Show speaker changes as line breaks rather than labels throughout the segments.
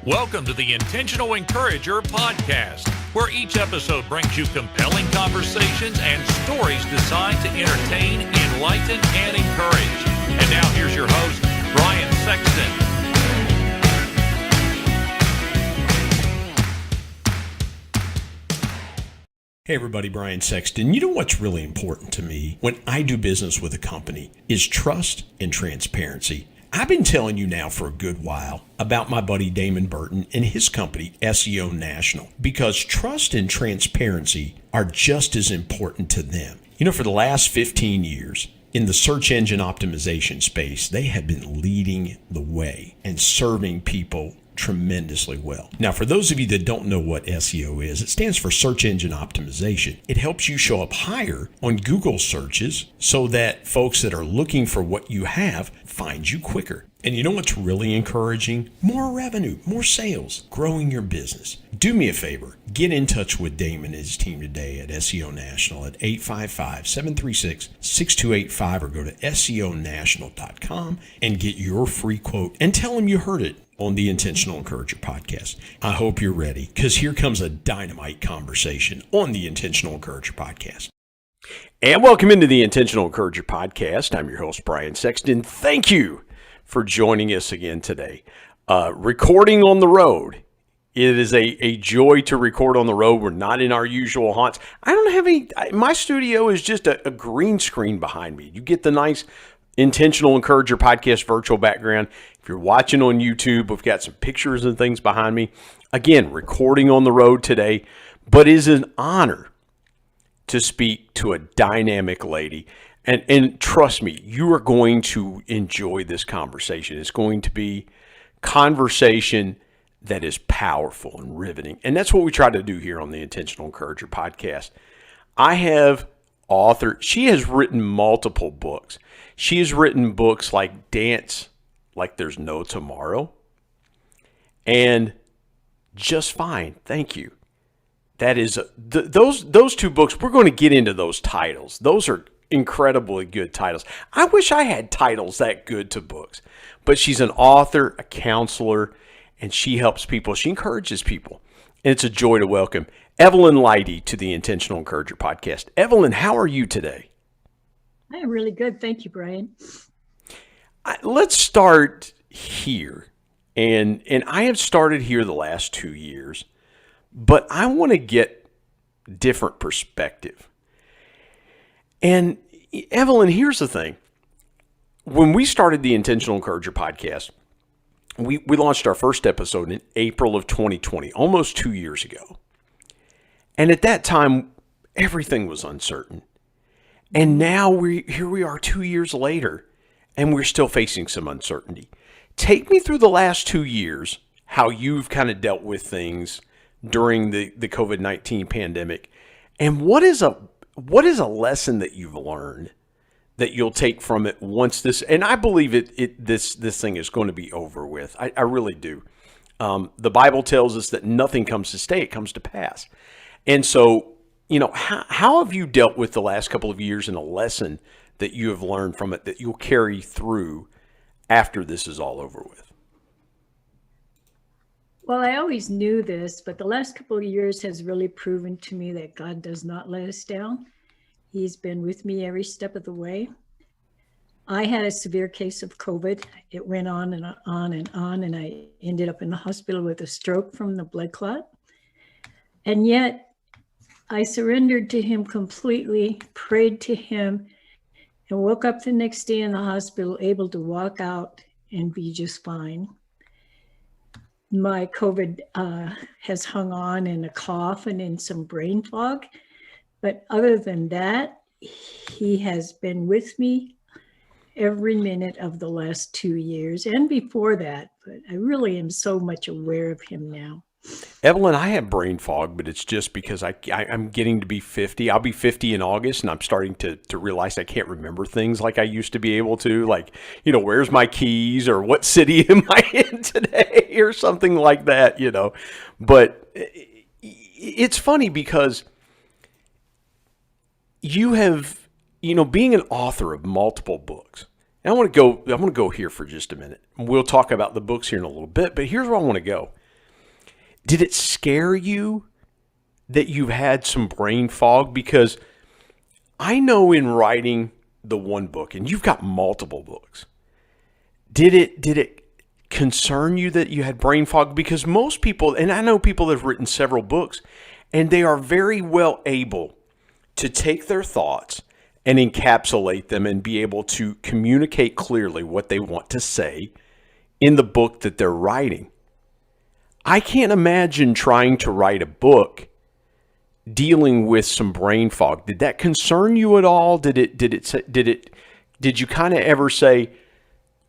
Welcome to the Intentional Encourager podcast, where each episode brings you compelling conversations and stories designed to entertain, enlighten, and encourage. And now here's your host, Brian Sexton.
Hey everybody, Brian Sexton. You know what's really important to me when I do business with a company is trust and transparency. I've been telling you now for a good while about my buddy Damon Burton and his company, SEO National, because trust and transparency are just as important to them. You know, for the last 15 years, in the search engine optimization space, they have been leading the way and serving people tremendously well. Now, for those of you that don't know what SEO is, it stands for search engine optimization. It helps you show up higher on Google searches so that folks that are looking for what you have find you quicker. And you know what's really encouraging? More revenue, more sales, growing your business. Do me a favor, get in touch with Damon and his team today at SEO National at 855-736-6285 or go to SEOnational.com and get your free quote and tell them you heard it on the Intentional Encourager podcast. I hope you're ready, because here comes a dynamite conversation on the Intentional Encourager podcast. And welcome into the Intentional Encourager podcast. I'm your host, Brian Sexton. Thank you for joining us again today. Recording on the road. It is a joy to record on the road. We're not in our usual haunts. I don't have any, my studio is just a green screen behind me. You get the nice Intentional Encourager podcast virtual background. If you're watching on YouTube, we've got some pictures and things behind me. Again, recording on the road today, but it is an honor to speak to a dynamic lady. And trust me, you are going to enjoy this conversation. It's going to be conversation that is powerful and riveting. And that's what we try to do here on the Intentional Encourager podcast. I have she has written multiple books. She has written books like Dance Like There's No Tomorrow and Just Fine, Thank You. That is, those two books, we're going to get into those titles. Those are incredibly good titles. I wish I had titles that good to books. But she's an author, a counselor, and she helps people. She encourages people. And it's a joy to welcome Evelyn Leite to the Intentional Encourager podcast. Evelyn, how are you today?
I am really good. Thank you, Brian.
Let's start here. And I have started here the last 2 years, but I want to get different perspective. And Evelyn, here's the thing. When we started the Intentional Encourager podcast, we launched our first episode in April of 2020, almost 2 years ago. And at that time, everything was uncertain. And now here we are 2 years later, and we're still facing some uncertainty. Take me through the last 2 years, how you've kind of dealt with things during the COVID-19 pandemic. And what is a lesson that you've learned that you'll take from it once this, and I believe this thing is going to be over with. I really do. The Bible tells us that nothing comes to stay, it comes to pass. And so, you know, how have you dealt with the last couple of years and a lesson that you have learned from it that you'll carry through after this is all over with?
Well, I always knew this, but the last couple of years has really proven to me that God does not let us down. He's been with me every step of the way. I had a severe case of COVID. It went on and on and on, and I ended up in the hospital with a stroke from the blood clot. And yet, I surrendered to him completely, prayed to him, and woke up the next day in the hospital able to walk out and be just fine. My COVID has hung on in a cough and in some brain fog. But other than that, he has been with me every minute of the last 2 years and before that. But I really am so much aware of him now.
Evelyn, I have brain fog, but it's just because I'm getting to be 50. I'll be 50 in August, and I'm starting to realize I can't remember things like I used to be able to. Like, you know, where's my keys, or what city am I in today, or something like that, you know. But it's funny because you have, you know, being an author of multiple books. And I want to go here for just a minute. We'll talk about the books here in a little bit, but here's where I want to go. did it scare you that you've had some brain fog? Because I know in writing the one book, and you've got multiple books, did it concern you that you had brain fog? Because most people, and I know people that have written several books, and they are very well able to take their thoughts and encapsulate them and be able to communicate clearly what they want to say in the book that they're writing. I can't imagine trying to write a book dealing with some brain fog. Did that concern you at all? Did you kind of ever say,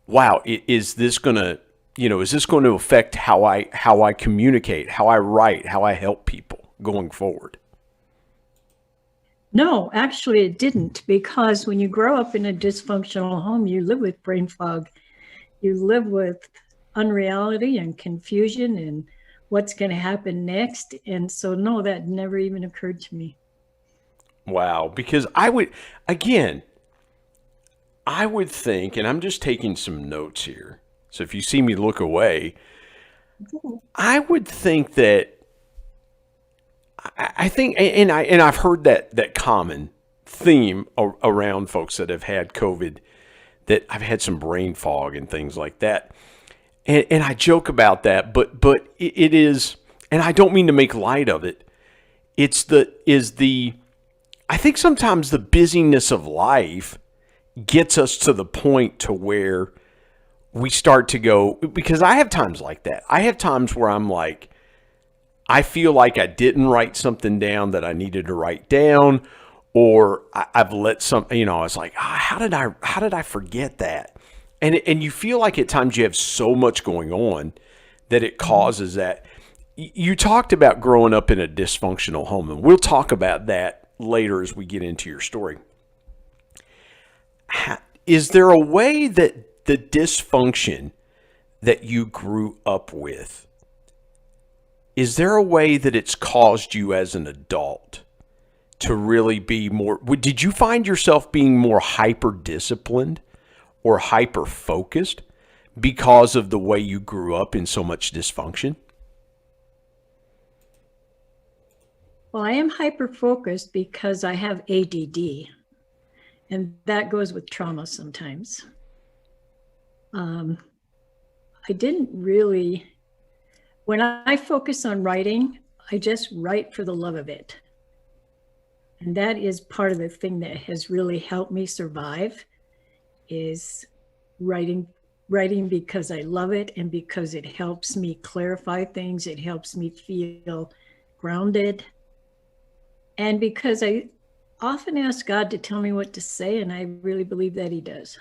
wow, is this going to affect how I communicate, how I write, how I help people going forward?
No, actually it didn't, because when you grow up in a dysfunctional home, you live with brain fog. You live with unreality and confusion and what's going to happen next. And so, no, that never even occurred to me.
Wow. Because I would think, and I'm just taking some notes here, so if you see me look away, I would think that, I think, and I've heard that common theme around folks that have had COVID, that I've had some brain fog and things like that. And I joke about that, but it is, and I don't mean to make light of it. I think sometimes the busyness of life gets us to the point to where we start to go, because I have times like that. I have times where I'm like, I feel like I didn't write something down that I needed to write down, or I've let something, I was like, how did I forget that? And you feel like at times you have so much going on that it causes that. You talked about growing up in a dysfunctional home, and we'll talk about that later as we get into your story. Is there a way that the dysfunction that you grew up with, is there a way that it's caused you as an adult to really be more, did you find yourself being more hyper-disciplined or hyper-focused because of the way you grew up in so much dysfunction?
Well, I am hyper-focused because I have ADD, and that goes with trauma sometimes. I didn't really, when I focus on writing, I just write for the love of it. And that is part of the thing that has really helped me survive, is writing because I love it, and because it helps me clarify things. It helps me feel grounded. And because I often ask God to tell me what to say, and I really believe that he does.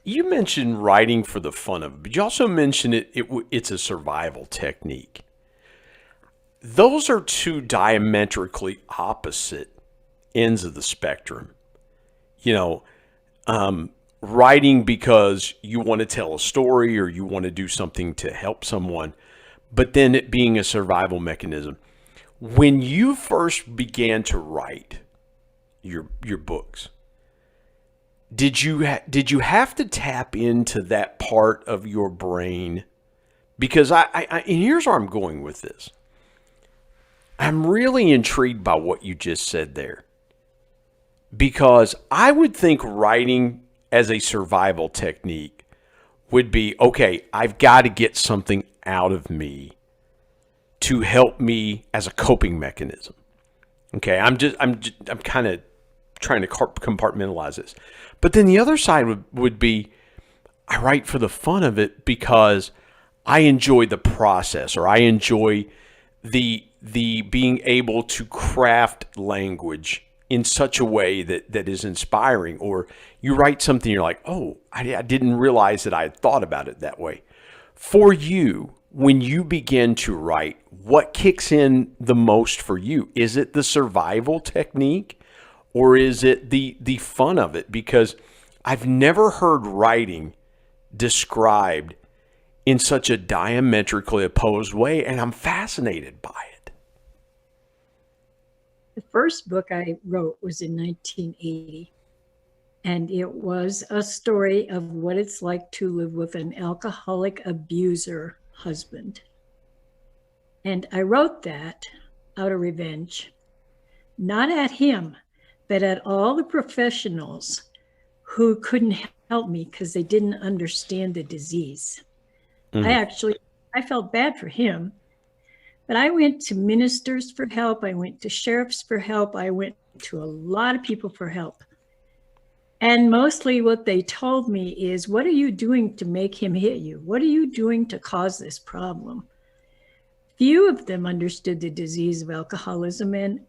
You mentioned writing for the fun of it, but you also mentioned it's a survival technique. Those are two diametrically opposite ends of the spectrum. Writing because you want to tell a story or you want to do something to help someone, but then it being a survival mechanism. When you first began to write your books, did you have to tap into that part of your brain? Because and here's where I'm going with this. I'm really intrigued by what you just said there, because I would think writing as a survival technique would be, okay, I've got to get something out of me to help me as a coping mechanism. Okay, I'm kind of trying to compartmentalize this. But then the other side would be, I write for the fun of it because I enjoy the process, or I enjoy the being able to craft language in such a way that is inspiring. Or you write something, you're like, oh, I didn't realize that I had thought about it that way. For you, when you begin to write, what kicks in the most for you? Is it the survival technique, or is it the fun of it? Because I've never heard writing described in such a diametrically opposed way, and I'm fascinated by it.
The first book I wrote was in 1980, and it was a story of what it's like to live with an alcoholic abuser husband. And I wrote that out of revenge, not at him, but at all the professionals who couldn't help me because they didn't understand the disease. I felt bad for him, but I went to ministers for help. I went to sheriffs for help. I went to a lot of people for help. And mostly what they told me is, what are you doing to make him hit you? What are you doing to cause this problem? Few of them understood the disease of alcoholism. And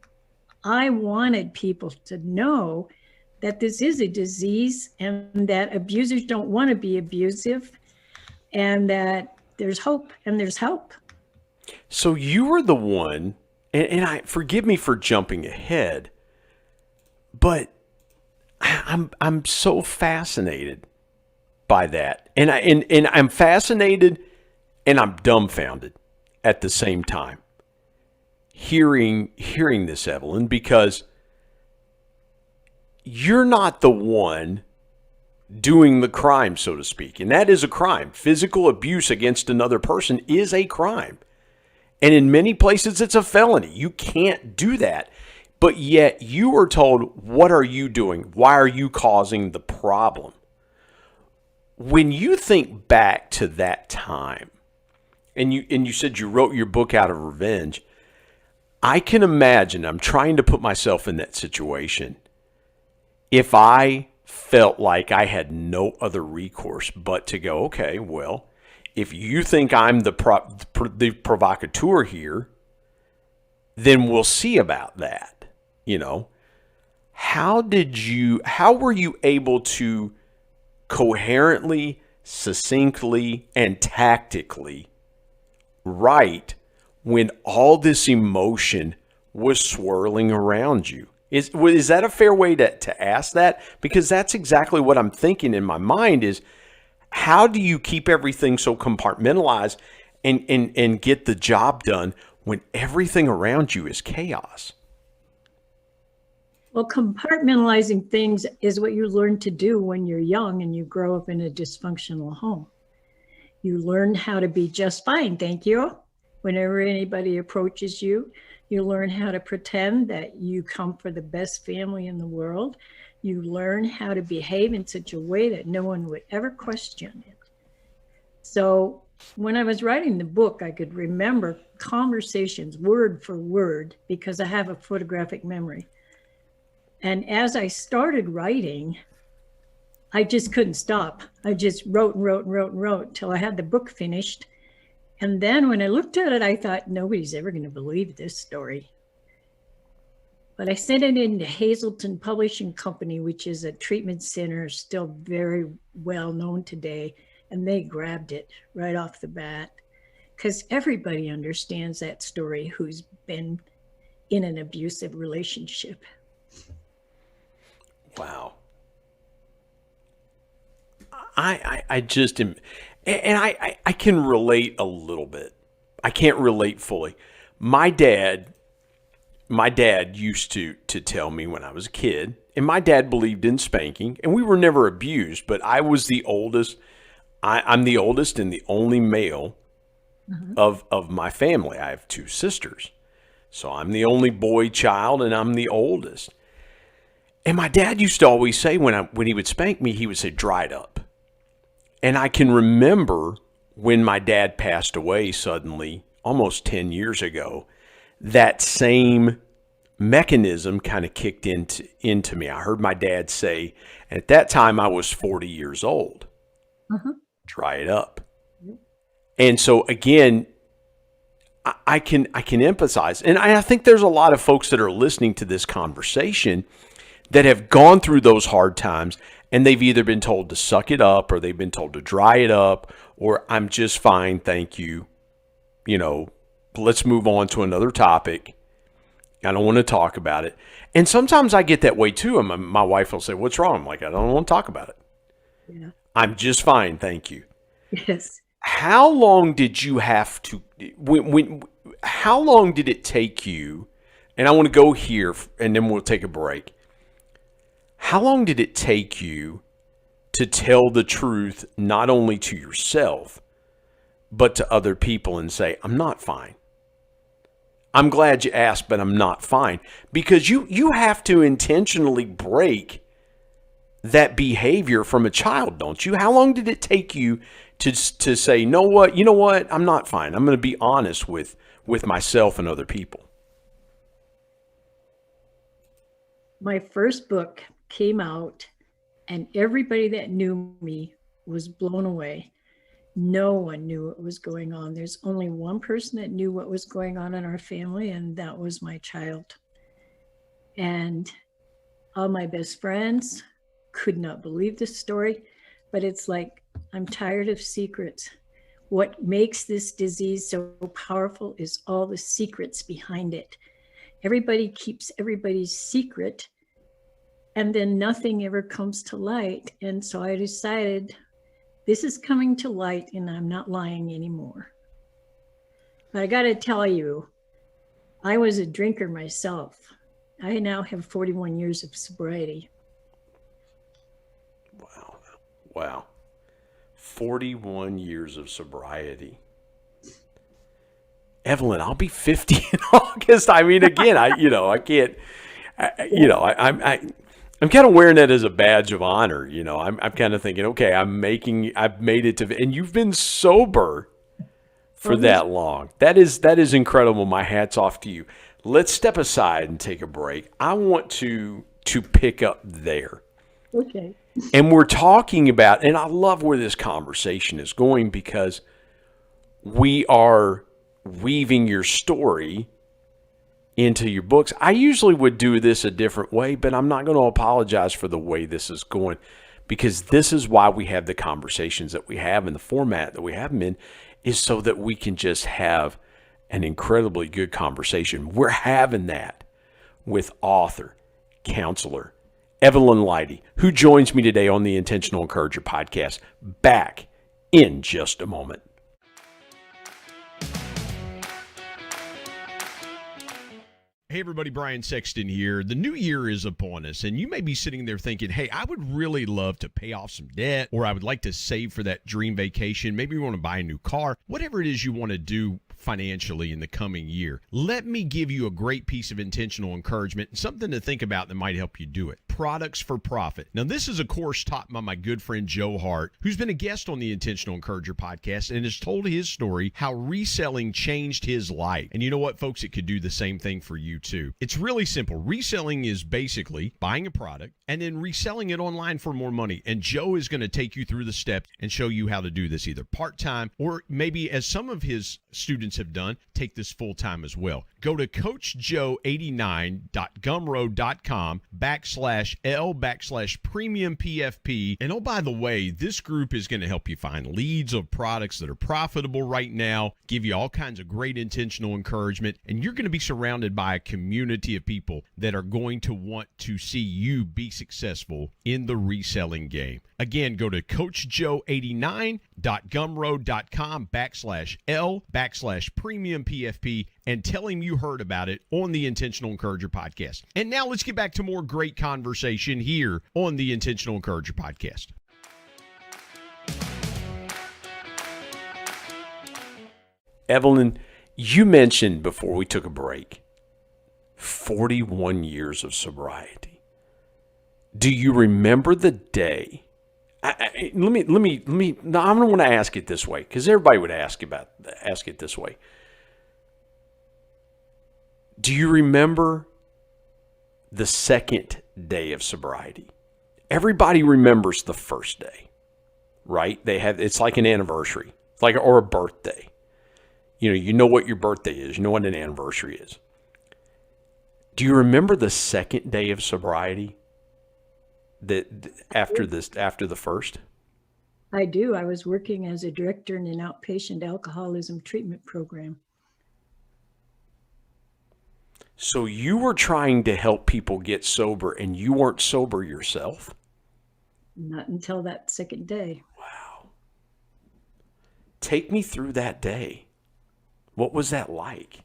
I wanted people to know that this is a disease and that abusers don't want to be abusive and that there's hope and there's help.
So you were the one, and I forgive me for jumping ahead, but I'm so fascinated by that, and I'm fascinated, and I'm dumbfounded at the same time. Hearing this, Evelyn, because you're not the one doing the crime, so to speak, and that is a crime. Physical abuse against another person is a crime. And in many places, it's a felony. You can't do that. But yet you are told, what are you doing? Why are you causing the problem? When you think back to that time, and you said you wrote your book out of revenge, I can imagine, I'm trying to put myself in that situation, if I felt like I had no other recourse but to go, okay, well, if you think I'm the provocateur here, then we'll see about that. You know, how were you able to coherently, succinctly, and tactically write when all this emotion was swirling around you? Is that a fair way to ask that? Because that's exactly what I'm thinking in my mind is, how do you keep everything so compartmentalized and get the job done when everything around you is chaos?
Well, compartmentalizing things is what you learn to do when you're young and you grow up in a dysfunctional home. You learn how to be just fine, thank you. Whenever anybody approaches you, you learn how to pretend that you come for the best family in the world. You learn how to behave in such a way that no one would ever question it. So when I was writing the book, I could remember conversations word for word because I have a photographic memory. And as I started writing, I just couldn't stop. I just wrote and wrote till I had the book finished. And then when I looked at it, I thought, nobody's ever going to believe this story. But I sent it into Hazelton Publishing Company, which is a treatment center still very well known today. And they grabbed it right off the bat because everybody understands that story who's been in an abusive relationship.
Wow. I just am, and I can relate a little bit. I can't relate fully. My dad used to tell me when I was a kid, and my dad believed in spanking, and we were never abused, but I was the oldest. I'm the oldest and the only male of my family. I have two sisters. So I'm the only boy child, and I'm the oldest. And my dad used to always say when he would spank me, he would say, "Dry it up." And I can remember when my dad passed away suddenly, almost 10 years ago, that same mechanism kind of kicked into me. I heard my dad say, at that time I was 40 years old, dry it up. And so again, I can empathize. And I think there's a lot of folks that are listening to this conversation that have gone through those hard times, and they've either been told to suck it up, or they've been told to dry it up, or I'm just fine, thank you. You know, let's move on to another topic. I don't want to talk about it. And sometimes I get that way too. And my wife will say, "What's wrong?" I'm like, "I don't want to talk about it. Yeah. I'm just fine, thank you."
Yes.
How long did you have to, how long did it take you, and I want to go here and then we'll take a break. How long did it take you to tell the truth, not only to yourself, but to other people and say, "I'm not fine. I'm glad you asked, but I'm not fine. Because you have to intentionally break that behavior from a child, don't you? How long did it take you to say, you know what, I'm not fine. I'm going to be honest with myself and other people?
My first book came out and everybody that knew me was blown away. No one knew what was going on. There's only one person that knew what was going on in our family, and that was my child. And all my best friends could not believe this story, but it's like, I'm tired of secrets. What makes this disease so powerful is all the secrets behind it. Everybody keeps everybody's secret, and then nothing ever comes to light. And so I decided, this is coming to light and I'm not lying anymore. But I got to tell you, I was a drinker myself. I now have 41 years of sobriety.
Wow. 41 years of sobriety. Evelyn, I'll be 50 in August. I mean, again, I'm kind of wearing that as a badge of honor. I'm kind of thinking, okay, I've made it to, and you've been sober for that long. That is incredible. My hat's off to you. Let's step aside and take a break. I want to pick up there.
Okay.
And we're talking about, and I love where this conversation is going, because we are weaving your story into your books. I usually would do this a different way, but I'm not going to apologize for the way this is going, because this is why we have the conversations that we have in the format that we have them in, is so that we can just have an incredibly good conversation. We're having that with author, counselor, Evelyn Leite, who joins me today on the Intentional Encourager podcast. Back in just a moment. Hey everybody, Brian Sexton here. The new year is upon us, and you may be sitting there thinking, hey, I would really love to pay off some debt, or I would like to save for that dream vacation. Maybe you want to buy a new car. Whatever it is you want to do financially in the coming year, let me give you a great piece of intentional encouragement and something to think about that might help you do it. Products for Profit. Now, this is a course taught by my good friend Joe Hart, who's been a guest on the Intentional Encourager podcast and has told his story how reselling changed his life. And you know what, folks? It could do the same thing for you too. It's really simple. Reselling is basically buying a product and then reselling it online for more money. And Joe is going to take you through the steps and show you how to do this either part-time or maybe, as some of his students have done, take this full-time as well. Go to coachjoe89.gumroad.com/L/premium PFP. And oh, by the way, this group is going to help you find leads of products that are profitable right now, give you all kinds of great intentional encouragement, and you're going to be surrounded by a community of people that are going to want to see you be successful in the reselling game. Again, go to coachjoe89.gumroad.com/L/premium PFP and tell him you heard about it on the Intentional Encourager podcast. And now let's get back to more great conversation here on the Intentional Encourager podcast. Evelyn, you mentioned before we took a break, 41 years of sobriety. Do you remember the day? Let me. No, I'm going to want to ask it this way, because everybody would ask it this way. Do you remember the second day of sobriety? Everybody remembers the first day, right? It's like an anniversary, or a birthday. You know what your birthday is. You know what an anniversary is. Do you remember the second day of sobriety? After the first?
I do. I was working as a director in an outpatient alcoholism treatment program.
So you were trying to help people get sober and you weren't sober yourself?
Not until that second day.
Wow. Take me through that day. What was that like?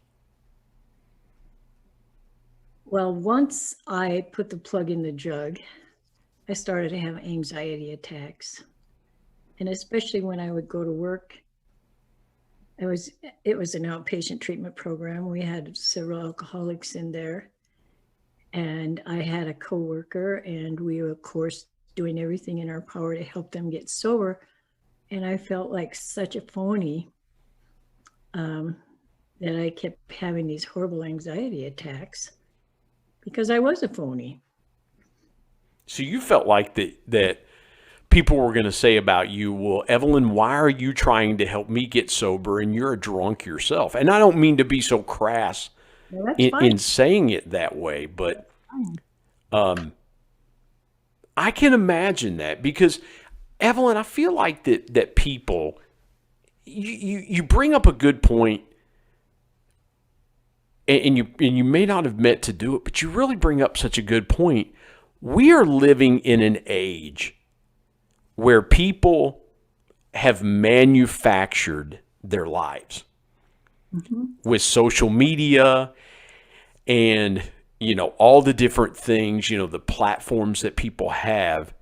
Well, once I put the plug in the jug, I started to have anxiety attacks. And especially when I would go to work, It was an outpatient treatment program. We had several alcoholics in there, and I had a coworker, and we were, of course, doing everything in our power to help them get sober. And I felt like such a phony that I kept having these horrible anxiety attacks because I was a phony.
So you felt like that people were going to say about you, well, Evelyn, why are you trying to help me get sober and you're a drunk yourself? And I don't mean to be so crass in saying it that way, but I can imagine that because, Evelyn, I feel like that people, you bring up a good point, and you may not have meant to do it, but you really bring up such a good point. We are living in an age where people have manufactured their lives with social media and, all the different things, the platforms that people have.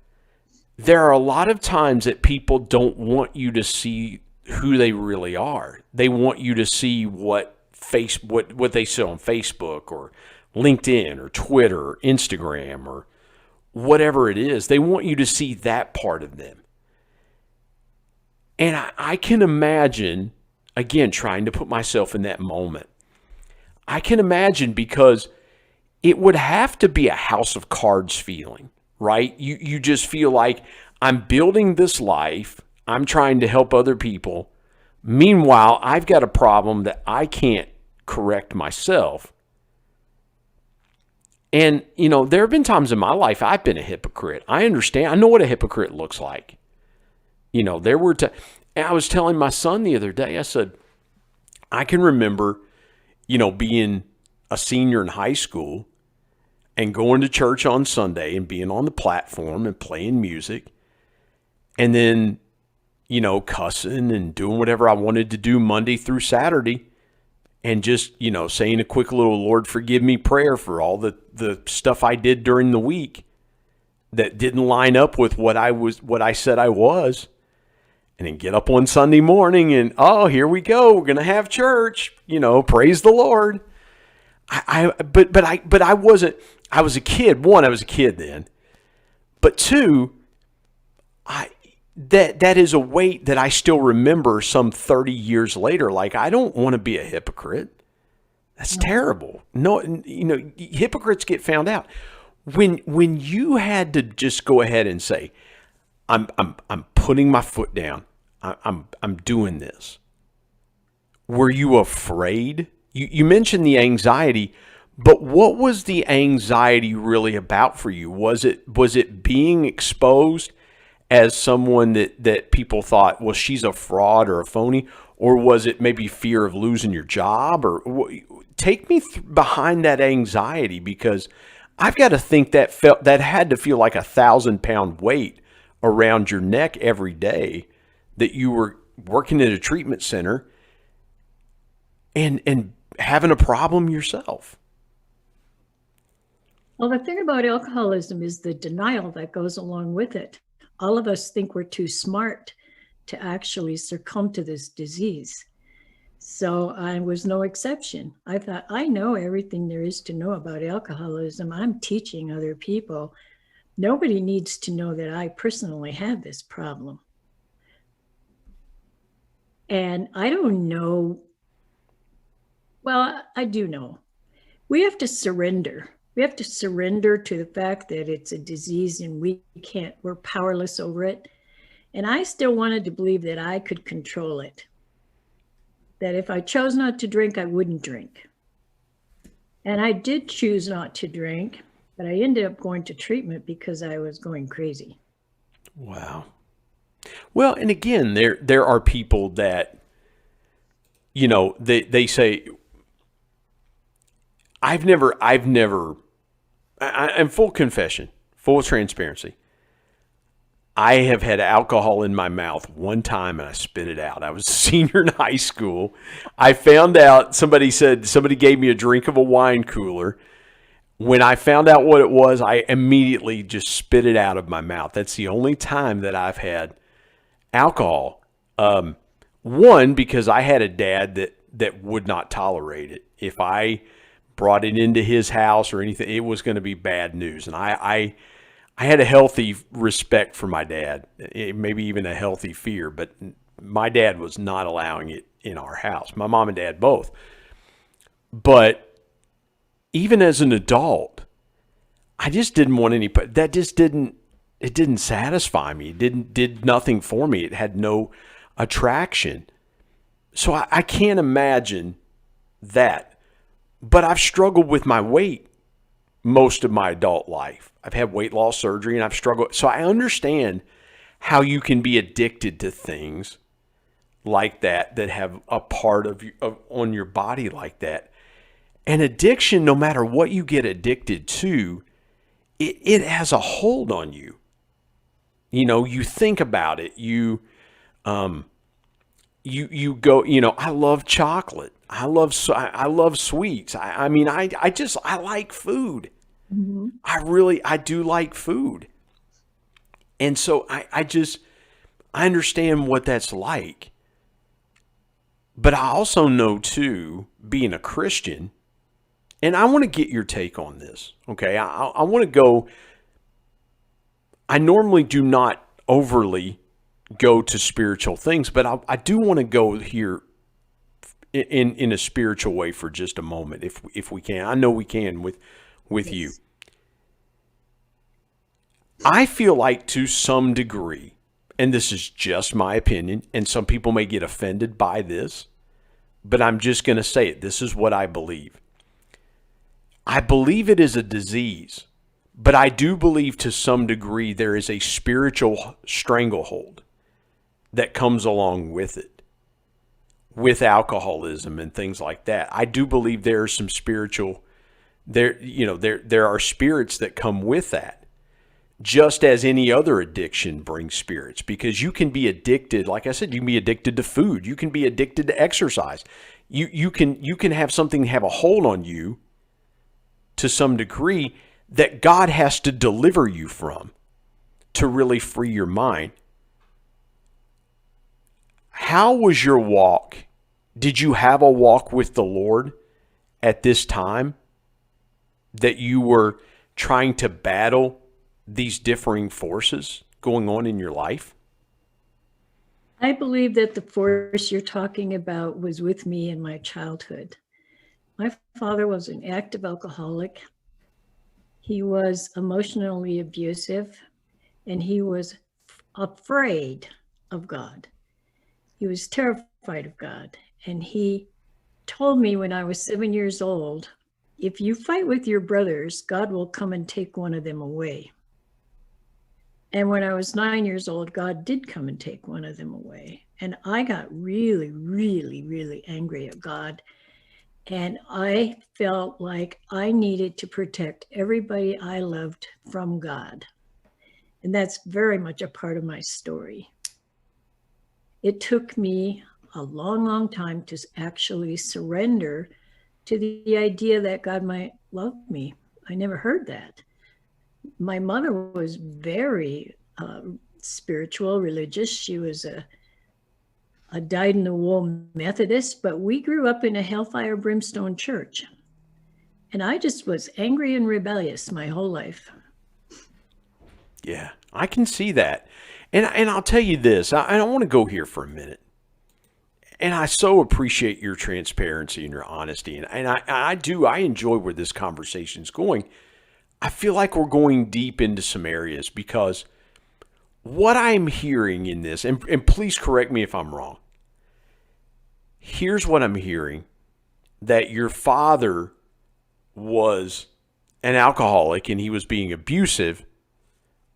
There are a lot of times that people don't want you to see who they really are. They want you to see what they say on Facebook or LinkedIn or Twitter or Instagram or whatever it is. They want you to see that part of them. And I can imagine, again, trying to put myself in that moment. I can imagine because it would have to be a house of cards feeling, right? You just feel like I'm building this life. I'm trying to help other people. Meanwhile, I've got a problem that I can't correct myself. And, there have been times in my life I've been a hypocrite. I understand. I know what a hypocrite looks like. There were and I was telling my son the other day, I said, I can remember, being a senior in high school and going to church on Sunday and being on the platform and playing music and then, cussing and doing whatever I wanted to do Monday through Saturday and just, saying a quick little Lord forgive me prayer for all the stuff I did during the week that didn't line up with what I said I was. And then get up on Sunday morning and, here we go. We're going to have church, praise the Lord. But I wasn't, I was a kid. One, I was a kid then. But two, that is a weight that I still remember some 30 years later. Like, I don't want to be a hypocrite. That's terrible. No, hypocrites get found out. When you had to just go ahead and say, I'm putting my foot down. I'm doing this. Were you afraid? You mentioned the anxiety, but what was the anxiety really about for you? Was it being exposed as someone that people thought, well, she's a fraud or a phony, or was it maybe fear of losing your job? Or take me behind that anxiety, because I've got to think that had to feel like 1,000-pound weight around your neck every day that you were working at a treatment center and having a problem yourself.
Well, the thing about alcoholism is the denial that goes along with it. All of us think we're too smart to actually succumb to this disease. So I was no exception. I thought, I know everything there is to know about alcoholism. I'm teaching other people. Nobody needs to know that I personally have this problem. And I don't know. Well, I do know. We have to surrender. We have to surrender to the fact that it's a disease and we're powerless over it. And I still wanted to believe that I could control it. That if I chose not to drink, I wouldn't drink. And I did choose not to drink, but I ended up going to treatment because I was going crazy.
Wow. Well, and again, there are people that, they say, I'm full confession, full transparency. I have had alcohol in my mouth one time and I spit it out. I was a senior in high school. I found out, somebody gave me a drink of a wine cooler. When I found out what it was, I immediately just spit it out of my mouth. That's the only time that I've had alcohol. One, because I had a dad that would not tolerate it. If I brought it into his house or anything, it was going to be bad news. And I had a healthy respect for my dad, maybe even a healthy fear, but my dad was not allowing it in our house. My mom and dad both. But even as an adult, I just didn't want it didn't satisfy me. It did nothing for me. It had no attraction. So I can't imagine that. But I've struggled with my weight most of my adult life. I've had weight loss surgery and I've struggled. So I understand how you can be addicted to things like that have a part on your body like that. And addiction, no matter what you get addicted to, it has a hold on you. You know, you think about it. You go, I love chocolate. I love sweets. I like food. Mm-hmm. I do like food. And so I understand what that's like. But I also know too, being a Christian, and I want to get your take on this. Okay. I want to go, I normally do not overly go to spiritual things, but I do want to go here in a spiritual way for just a moment, if we can. I know we can with yes. You. I feel like to some degree, and this is just my opinion, and some people may get offended by this, but I'm just going to say it. This is what I believe. I believe it is a disease, but I do believe to some degree there is a spiritual stranglehold that comes along with it, with alcoholism and things like that. I do believe there are some spiritual, there are spirits that come with that, just as any other addiction brings spirits, because you can be addicted. Like I said, you can be addicted to food. You can be addicted to exercise. You can have something have a hold on you to some degree that God has to deliver you from to really free your mind. How was your walk? Did you have a walk with the Lord at this time that you were trying to battle these differing forces going on in your life?
I believe that the force you're talking about was with me in my childhood. My father was an active alcoholic. He was emotionally abusive, and he was afraid of God. He was terrified of God. And he told me when I was 7 years old, if you fight with your brothers, God will come and take one of them away. And when I was 9 years old, God did come and take one of them away. And I got really, really, really angry at God. And I felt like I needed to protect everybody I loved from God. And that's very much a part of my story. It took me a long, long time to actually surrender to the idea that God might love me. I never heard that. My mother was very spiritual, religious. She was a dyed-in-the-wool Methodist, but we grew up in a hellfire brimstone church. And I just was angry and rebellious my whole life.
Yeah, I can see that. And I'll tell you this, I want to go here for a minute. And I so appreciate your transparency and your honesty. And I enjoy where this conversation's going. I feel like we're going deep into some areas because what I'm hearing in this, and please correct me if I'm wrong. Here's what I'm hearing, that your father was an alcoholic and he was being abusive,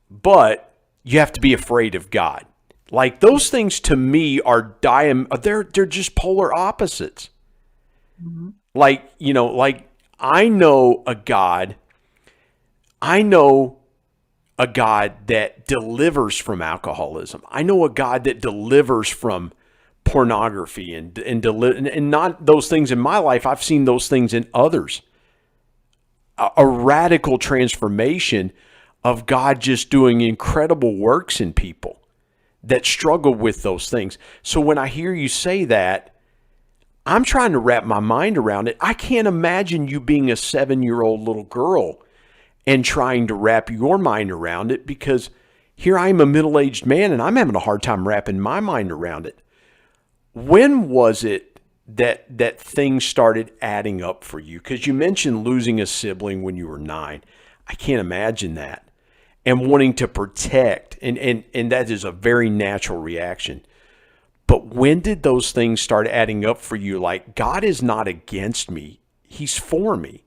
but you have to be afraid of God. Like those things to me are they're just polar opposites. Mm-hmm. Like I know a God that delivers from alcoholism. I know a God that delivers from pornography and not those things in my life. I've seen those things in others. A radical transformation of God just doing incredible works in people that struggle with those things. So when I hear you say that, I'm trying to wrap my mind around it. I can't imagine you being a 7-year-old little girl and trying to wrap your mind around it, because here I am, a middle-aged man, and I'm having a hard time wrapping my mind around it. When was it that things started adding up for you? Because you mentioned losing a sibling when you were 9. I can't imagine that. And wanting to protect, and that is a very natural reaction. But when did those things start adding up for you? Like, God is not against me. He's for me.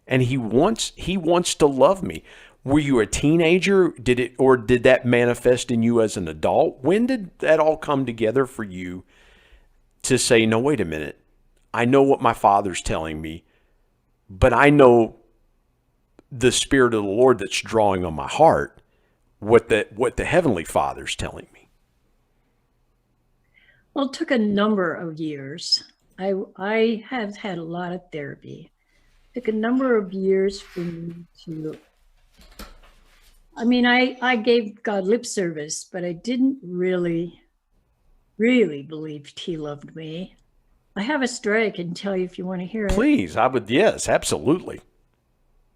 And he wants to love me. Were you a teenager? Did that manifest in you as an adult? When did that all come together for you to say, no, wait a minute. I know what my Father's telling me, but I know the Spirit of the Lord that's drawing on my heart, what the Heavenly Father's telling me.
Well, it took a number of years. I have had a lot of therapy. It took a number of years for me to, I gave God lip service, but I didn't really believe he loved me. I have a story I can tell you if you want to hear it.
Please, I would, yes, absolutely.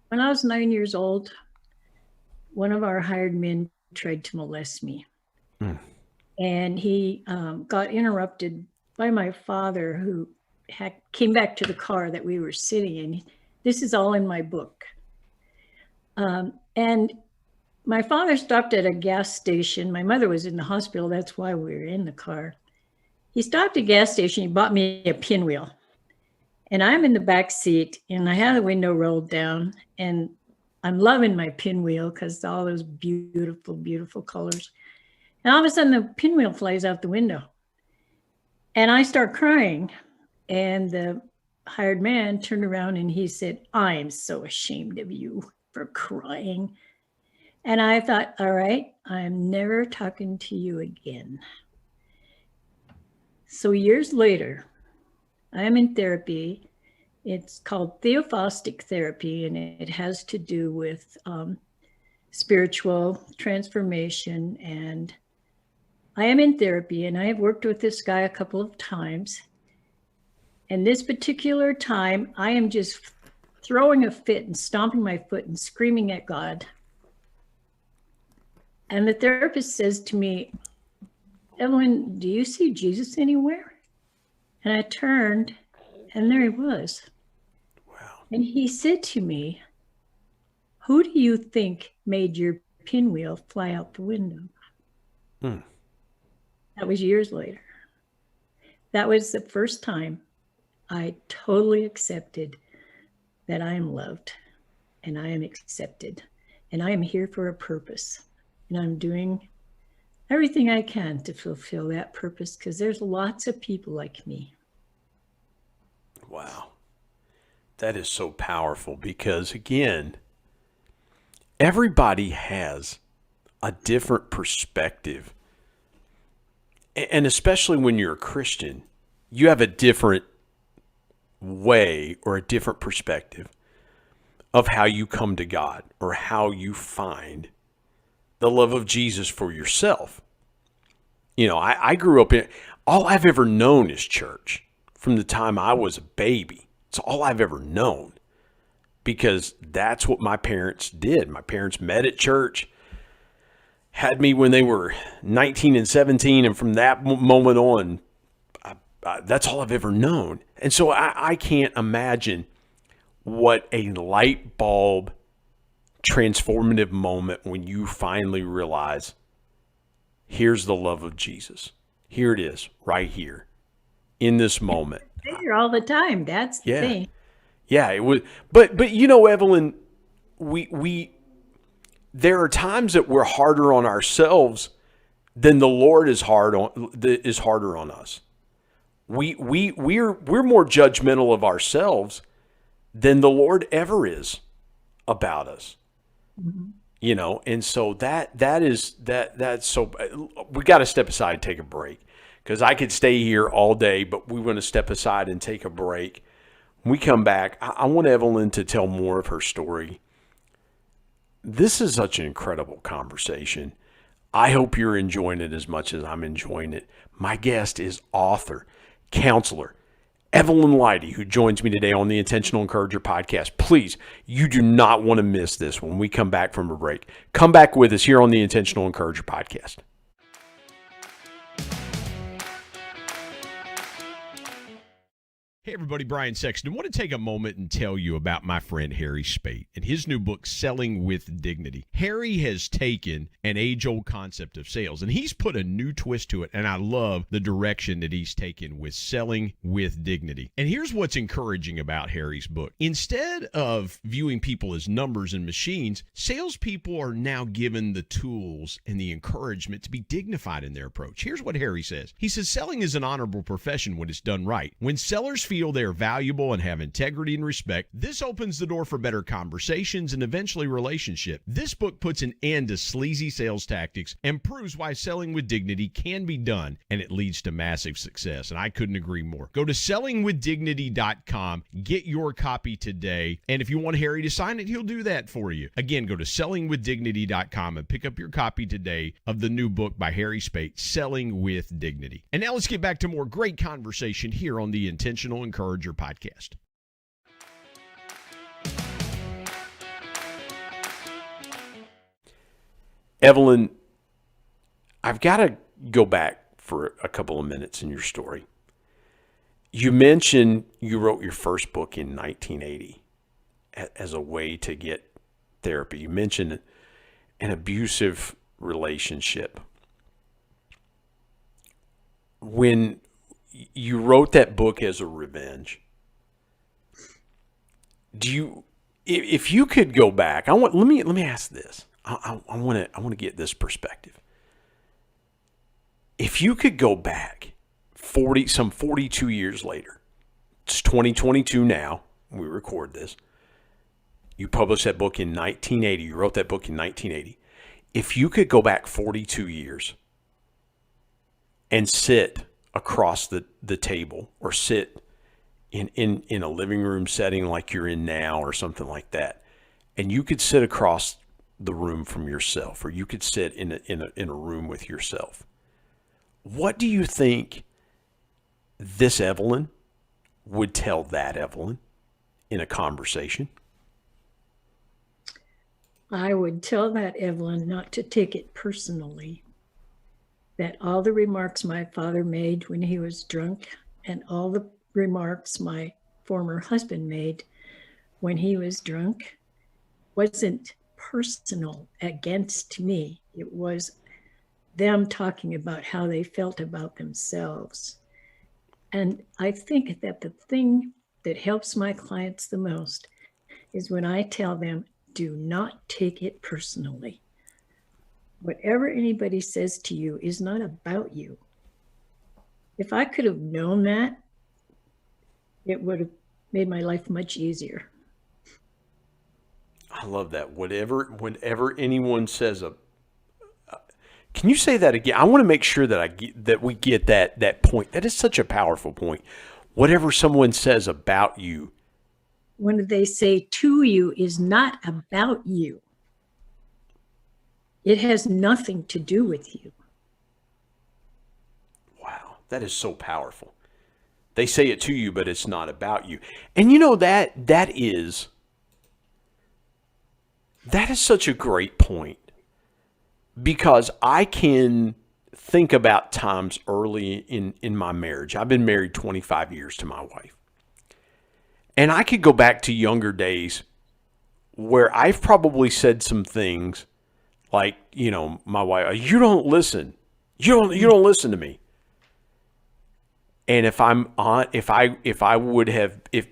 When I was 9 years old, one of our hired men tried to molest me. And he got interrupted by my father, who came back to the car that we were sitting in. This is all in my book. And my father stopped at a gas station. My mother was in the hospital. That's why we were in the car. He stopped at a gas station. He bought me a pinwheel. And I'm in the back seat, and I had the window rolled down. And I'm loving my pinwheel because all those beautiful, beautiful colors. And all of a sudden, the pinwheel flies out the window. And I start crying. And the hired man turned around and he said, "I am so ashamed of you for crying." And I thought, all right, I'm never talking to you again. So years later, I'm in therapy. It's called theophostic therapy, and it has to do with spiritual transformation. And I am in therapy, and I have worked with this guy a couple of times. And this particular time, I am just throwing a fit and stomping my foot and screaming at God. And the therapist says to me, "Evelyn, do you see Jesus anywhere?" And I turned, and there he was.
Wow.
And he said to me, "Who do you think made your pinwheel fly out the window?" That was years later. That was the first time I totally accepted that I am loved and I am accepted and I am here for a purpose. And I'm doing everything I can to fulfill that purpose, because there's lots of people like me.
Wow. That is so powerful, because, again, everybody has a different perspective. And especially when you're a Christian, you have a different way or a different perspective of how you come to God or how you find the love of Jesus for yourself. You know, I grew up in, all I've ever known is church from the time I was a baby. It's all I've ever known, because that's what my parents did. My parents met at church, had me when they were 19 and 17. And from that moment on, that's all I've ever known. And so I can't imagine what a light bulb transformative moment when you finally realize, here's the love of Jesus. Here it is, right here, in this moment.
There all the time. That's the thing.
Yeah, it was. But you know, Evelyn, we there are times that we're harder on ourselves than the Lord is harder on us. We're more judgmental of ourselves than the Lord ever is about us. Mm-hmm. You know, and so that's so, we got to step aside and take a break, because I could stay here all day, but we want to step aside and take a break. When we come back, I want Evelyn to tell more of her story. This is such an incredible conversation. I hope you're enjoying it as much as I'm enjoying it. My guest is author, counselor, Evelyn Leite, who joins me today on the Intentional Encourager podcast. Please, you do not want to miss this when we come back from a break. Come back with us here on the Intentional Encourager podcast. Hey everybody, Brian Sexton. I want to take a moment and tell you about my friend Harry Spate and his new book, Selling with Dignity. Harry has taken an age-old concept of sales and he's put a new twist to it, and I love the direction that he's taken with Selling with Dignity. And here's what's encouraging about Harry's book. Instead of viewing people as numbers and machines, salespeople are now given the tools and the encouragement to be dignified in their approach. Here's what Harry says. He says, selling is an honorable profession when it's done right. When sellers feel they are valuable and have integrity and respect, this opens the door for better conversations and eventually relationship. This book puts an end to sleazy sales tactics and proves why selling with dignity can be done, and it leads to massive success. And I couldn't agree more. Go to sellingwithdignity.com, get your copy today, and if you want Harry to sign it, he'll do that for you. Again, go to sellingwithdignity.com and pick up your copy today of the new book by Harry Spate, Selling with Dignity. And now let's get back to more great conversation here on the Intentional Encourager podcast. Evelyn, I've got to go back for a couple of minutes in your story. You mentioned you wrote your first book in 1980 as a way to get therapy. You mentioned an abusive relationship. When you wrote that book as a revenge, if you could go back, let me ask this. I want to get this perspective. If you could go back 42 years later, it's 2022 now, we record this. You published that book in 1980. You wrote that book in 1980. If you could go back 42 years and sit across the table or sit in a living room setting like you're in now or something like that, and you could sit across the room from yourself, or you could sit in a room with yourself, what do you think this Evelyn would tell that Evelyn in a conversation?
I would tell that Evelyn not to take it personally, that all the remarks my father made when he was drunk and all the remarks my former husband made when he was drunk wasn't personal against me. It was them talking about how they felt about themselves. And I think that the thing that helps my clients the most is when I tell them, do not take it personally. Whatever anybody says to you is not about you. If I could have known that, it would have made my life much easier.
I love that. Whenever anyone says can you say that again? I want to make sure that we get that point. That is such a powerful point. Whatever someone says about you,
when they say to you is not about you. It has nothing to do with you.
Wow, that is so powerful. They say it to you, but it's not about you. And you know that is such a great point, because I can think about times early in my marriage. I've been married 25 years to my wife. And I could go back to younger days where I've probably said some things like, my wife, you don't listen. You don't listen to me. And if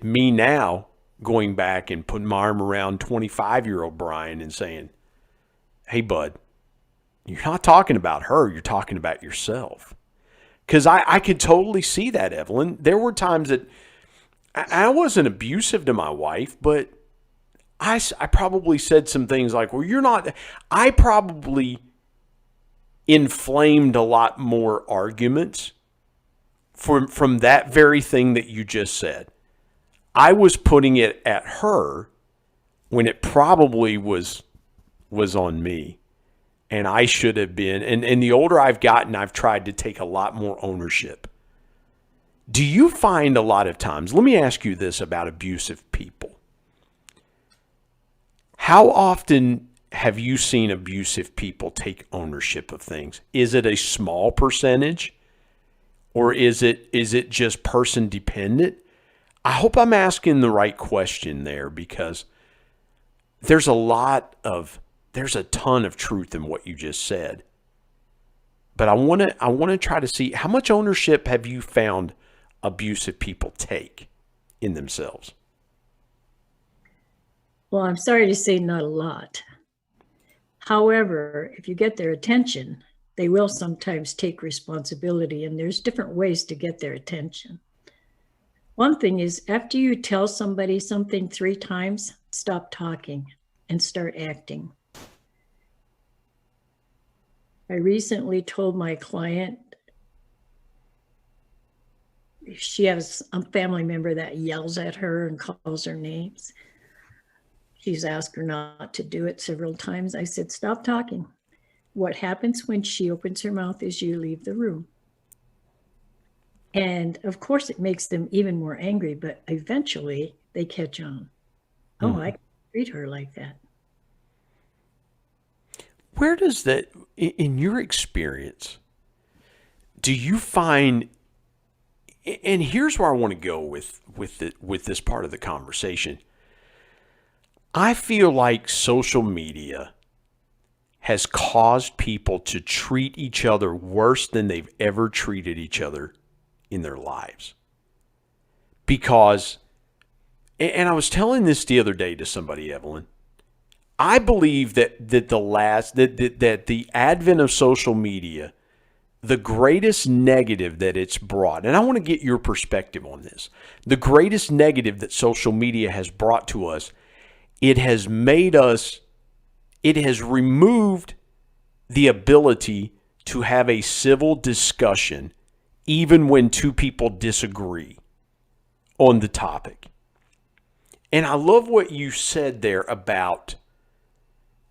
me now going back and putting my arm around 25-year-old Brian and saying, hey, bud, you're not talking about her, you're talking about yourself. Because I could totally see that, Evelyn. There were times that I wasn't abusive to my wife, but I probably said some things like, well, you're not. I probably inflamed a lot more arguments from that very thing that you just said. I was putting it at her when it probably was on me. and I should have been. And the older I've gotten, I've tried to take a lot more ownership. Do you find a lot of times, let me ask you this about abusive people. How often have you seen abusive people take ownership of things? Is it a small percentage, or is it just person dependent? I hope I'm asking the right question there, because there's a ton of truth in what you just said. But I want to try to see, how much ownership have you found abusive people take in themselves?
Well, I'm sorry to say not a lot. However, if you get their attention, they will sometimes take responsibility, and there's different ways to get their attention. One thing is, after you tell somebody something 3 times, stop talking and start acting. I recently told my client, she has a family member that yells at her and calls her names. She's asked her not to do it several times. I said, stop talking. What happens when she opens her mouth is you leave the room. And of course, it makes them even more angry, but eventually they catch on. Oh, I can treat her like that.
Where does that, in your experience, do you find, and here's where I want to go with this part of the conversation. I feel like social media has caused people to treat each other worse than they've ever treated each other in their lives. Because, and I was telling this the other day to somebody, Evelyn, I believe that the advent of social media, the greatest negative that it's brought, and I want to get your perspective on this, the greatest negative that social media has brought to us, it has removed the ability to have a civil discussion even when 2 people disagree on the topic. And I love what you said there about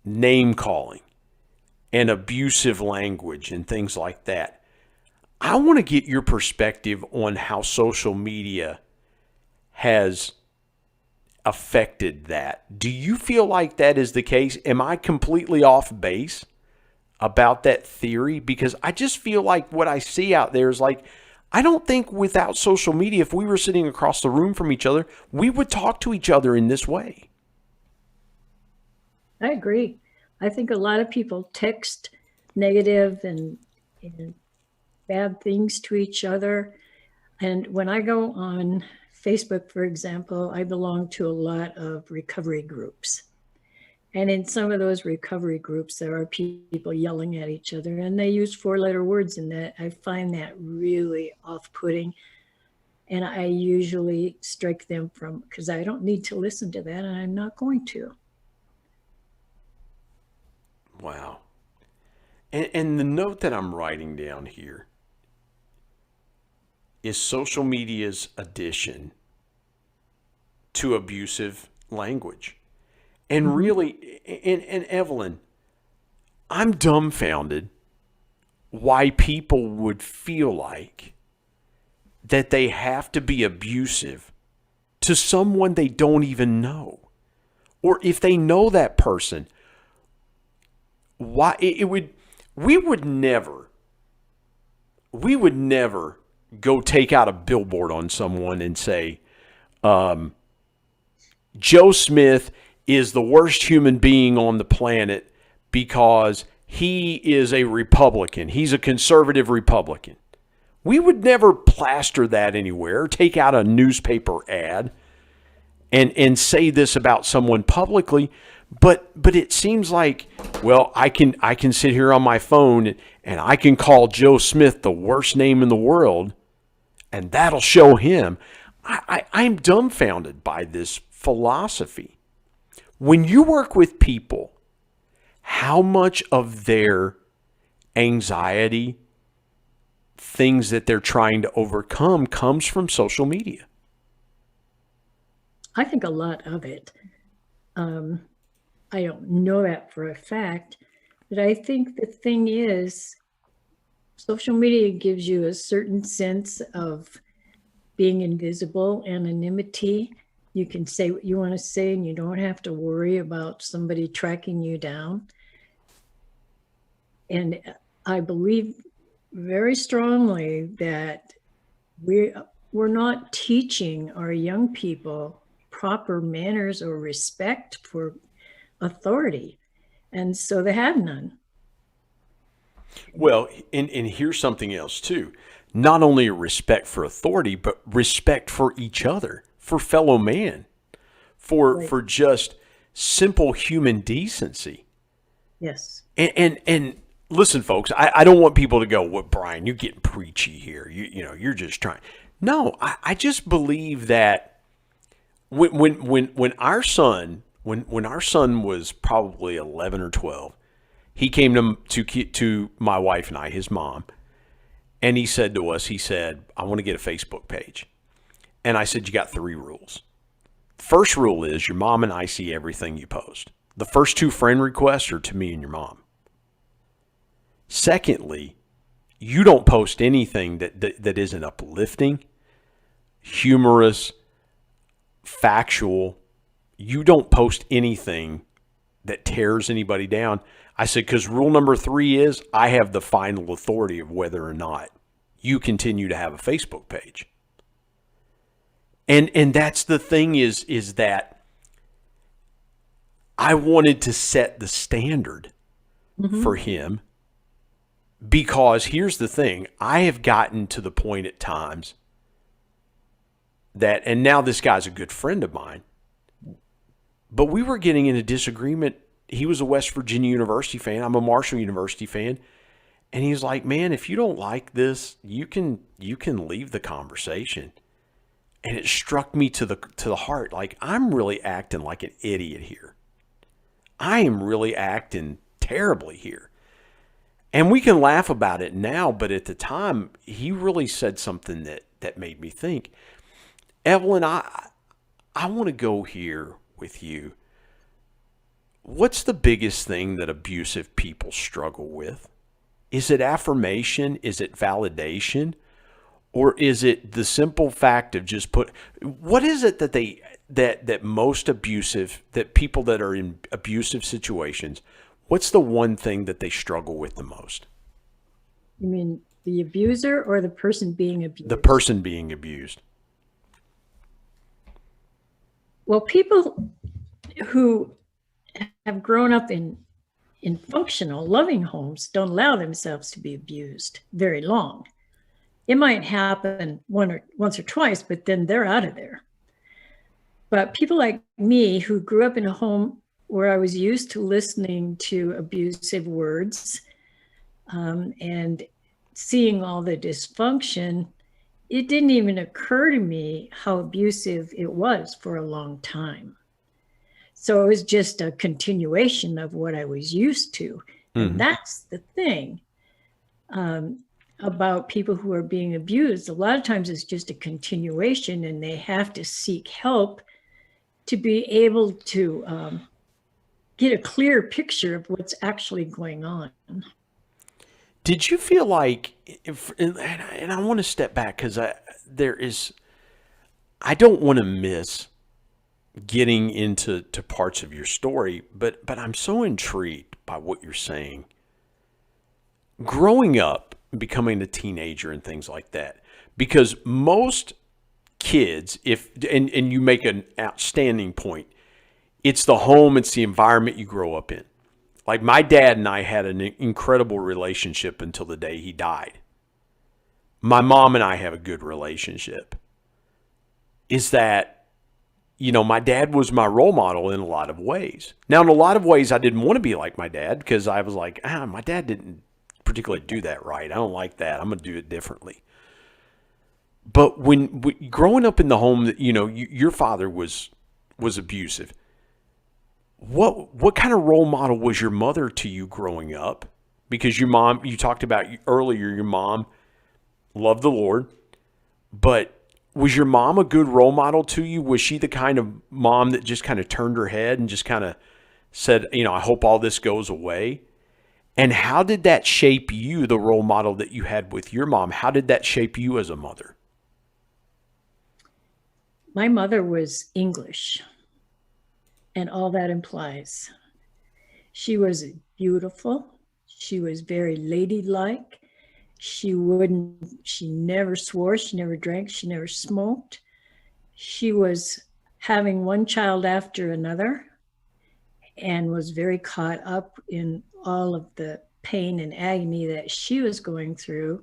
name calling and abusive language and things like that. I want to get your perspective on how social media has affected that. Do you feel like that is the case? Am I completely off base about that theory? Because I just feel like what I see out there is like, I don't think without social media, if we were sitting across the room from each other, we would talk to each other in this way.
I agree. I think a lot of people text negative and bad things to each other. And when I go on Facebook, for example, I belong to a lot of recovery groups. And in some of those recovery groups, there are people yelling at each other, and they use 4-letter words in that. I find that really off-putting. And I usually strike them from, because I don't need to listen to that, and I'm not going to.
Wow. And the note that I'm writing down here is social media's addition to abusive language. And really, and Evelyn, I'm dumbfounded why people would feel like that they have to be abusive to someone they don't even know. Or if they know that person, why we would never go take out a billboard on someone and say, Joe Smith is the worst human being on the planet because he is a Republican. He's a conservative Republican. We would never plaster that anywhere, take out a newspaper ad and say this about someone publicly. But it seems like, well, I can sit here on my phone and I can call Joe Smith the worst name in the world, and that'll show him. I'm dumbfounded by this philosophy. When you work with people, how much of their anxiety, things that they're trying to overcome, comes from social media?
I think a lot of it. I don't know that for a fact, But I think the thing is, social media gives you a certain sense of being invisible, anonymity. You can say what you want to say and you don't have to worry about somebody tracking you down. And I believe very strongly that we're not teaching our young people proper manners or respect for authority. And so they have none.
Well, and here's something else too. Not only a respect for authority, but respect for each other, for fellow man, for just simple human decency.
Yes.
And listen, folks, I don't want people to go, "Well, Brian, you're getting preachy here. You're just trying." No, I just believe that when our son was probably 11 or 12, he came to my wife and I, his mom, and he said to us, "I want to get a Facebook page." And I said, "You got 3 rules. First rule is your mom and I see everything you post. The first 2 friend requests are to me and your mom. Secondly, you don't post anything that isn't uplifting, humorous, factual. You don't post anything that tears anybody down." I said, because rule number 3 is I have the final authority of whether or not you continue to have a Facebook page. And that's the thing is that I wanted to set the standard for him, because here's the thing. I have gotten to the point at times that, and now this guy's a good friend of mine, but we were getting in a disagreement. He was a West Virginia University fan. I'm a Marshall University fan. And he's like, "Man, if you don't like this, you can leave the conversation." And it struck me to the heart. Like, I'm really acting like an idiot here. I am really acting terribly here. And we can laugh about it now, but at the time, he really said something that made me think. Evelyn, I want to go here with you. What's the biggest thing that abusive people struggle with? Is it affirmation? Is it validation? Or is it the simple fact of what is it that most abusive, that people that are in abusive situations, what's the one thing that they struggle with the most?
You mean the abuser or the person being abused?
The person being abused.
Well, people who have grown up in functional, loving homes don't allow themselves to be abused very long. It might happen once or twice, but then they're out of there. But people like me who grew up in a home where I was used to listening to abusive words and seeing all the dysfunction, it didn't even occur to me how abusive it was for a long time. So it was just a continuation of what I was used to. And that's the thing about people who are being abused. A lot of times it's just a continuation, and they have to seek help to be able to get a clear picture of what's actually going on.
Did you feel like, and I want to step back because I don't want to miss getting into parts of your story, but I'm so intrigued by what you're saying. Growing up, becoming a teenager and things like that, because most kids, and you make an outstanding point, it's the home, it's the environment you grow up in. Like, my dad and I had an incredible relationship until the day he died. My mom and I have a good relationship. Is that, my dad was my role model in a lot of ways. Now, in a lot of ways, I didn't want to be like my dad, because I was like, my dad didn't particularly do that right. I don't like that. I'm going to do it differently. But when growing up in the home that, your father was abusive, what kind of role model was your mother to you growing up? Because your mom, you talked about earlier, your mom loved the Lord, but was your mom a good role model to you? Was she the kind of mom that just kind of turned her head and just kind of said, I hope all this goes away? And how did that shape you, the role model that you had with your mom? How did that shape you as a mother?
My mother was English, and all that implies. She was beautiful. She was very ladylike. She never swore, she never drank, she never smoked. She was having one child after another and was very caught up in all of the pain and agony that she was going through.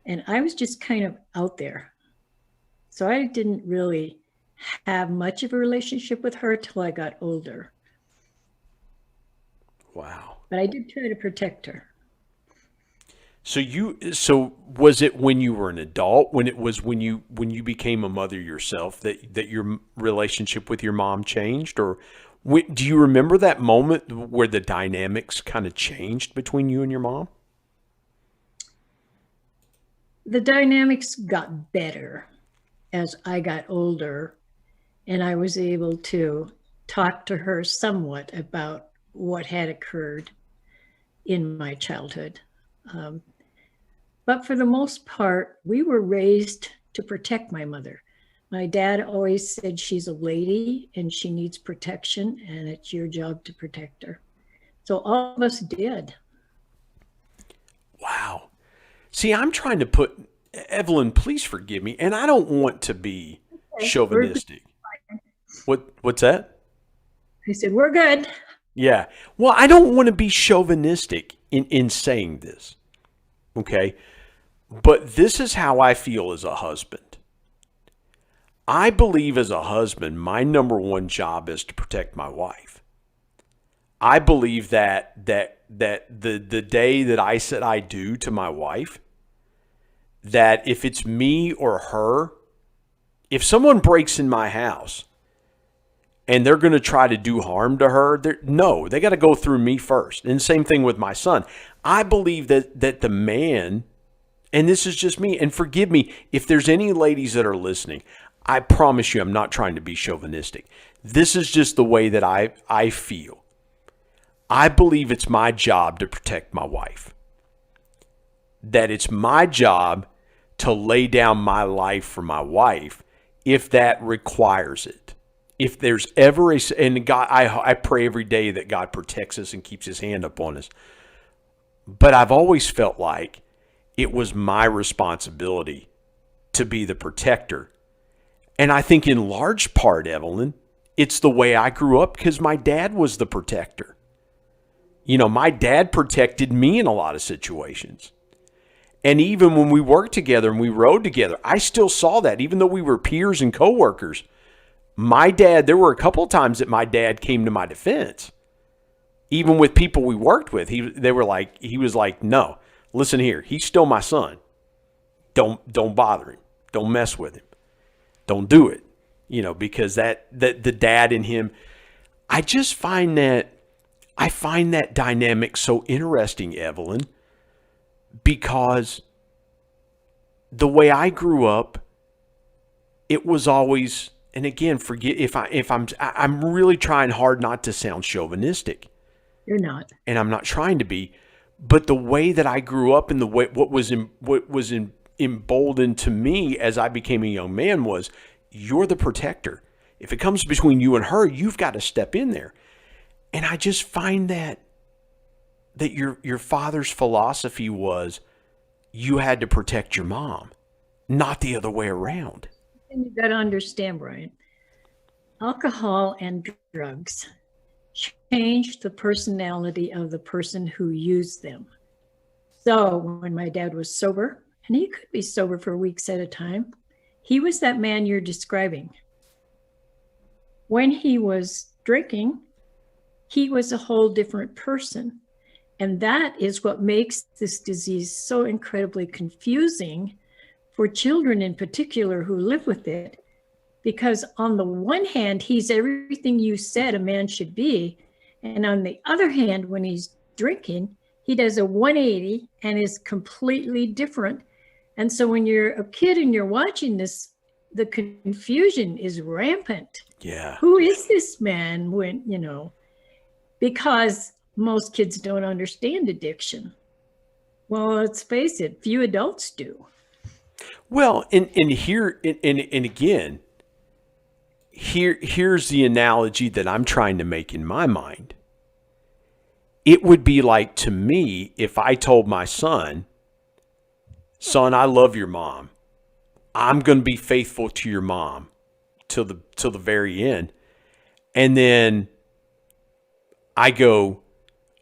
And I was just kind of out there. So I didn't really have much of a relationship with her till I got older.
Wow.
But I did try to protect her.
So was it when you were an adult, when you became a mother yourself, that your relationship with your mom changed? Or do you remember that moment where the dynamics kind of changed between you and your mom?
The dynamics got better as I got older, and I was able to talk to her somewhat about what had occurred in my childhood. But for the most part, we were raised to protect my mother. My dad always said she's a lady and she needs protection, and it's your job to protect her. So all of us did.
Wow. See, I'm trying to put, Evelyn, please forgive me, and I don't want to be chauvinistic. What's that?
I said, we're good.
Yeah. Well, I don't want to be chauvinistic in saying this. Okay. But this is how I feel as a husband. I believe as a husband, my number one job is to protect my wife. I believe that the day that I said I do to my wife, that if it's me or her, if someone breaks in my house and they're going to try to do harm to her, they got to go through me first. And same thing with my son. I believe that the man, and this is just me, and forgive me if there's any ladies that are listening, I promise you I'm not trying to be chauvinistic. This is just the way that I feel. I believe it's my job to protect my wife. That it's my job to lay down my life for my wife if that requires it. If there's ever and God, I pray every day that God protects us and keeps his hand upon us. But I've always felt like it was my responsibility to be the protector. And I think in large part, Evelyn, it's the way I grew up because my dad was the protector. You know, my dad protected me in a lot of situations. And even when we worked together and we rode together, I still saw that. Even though we were peers and coworkers, my dad, there were a couple of times that my dad came to my defense. Even with people we worked with, he was like, no, listen here, he's still my son. Don't bother him. Don't mess with him. Don't do it. You know, because that the dad in him, I find that dynamic so interesting, Evelyn, because the way I grew up, it was always, and again, forget if I'm really trying hard not to sound chauvinistic.
You're not.
And I'm not trying to be, but the way that I grew up and the way what was emboldened to me as I became a young man was, you're the protector. If it comes between you and her, you've got to step in there. And I just find that your father's philosophy was you had to protect your mom, not the other way around.
And you've got to understand, Brian, alcohol and drugs change the personality of the person who used them. So when my dad was sober, and he could be sober for weeks at a time, he was that man you're describing. When he was drinking, he was a whole different person. And that is what makes this disease so incredibly confusing for children in particular who live with it. Because on the one hand, he's everything you said a man should be. And on the other hand, when he's drinking, he does a 180 and is completely different. And so when you're a kid and you're watching this, the confusion is rampant.
Yeah.
Who is this man when, because most kids don't understand addiction. Well, let's face it, few adults do.
Well, and again, here's the analogy that I'm trying to make in my mind. It would be like, to me, if I told my son, I love your mom. I'm going to be faithful to your mom till the very end. And then I go,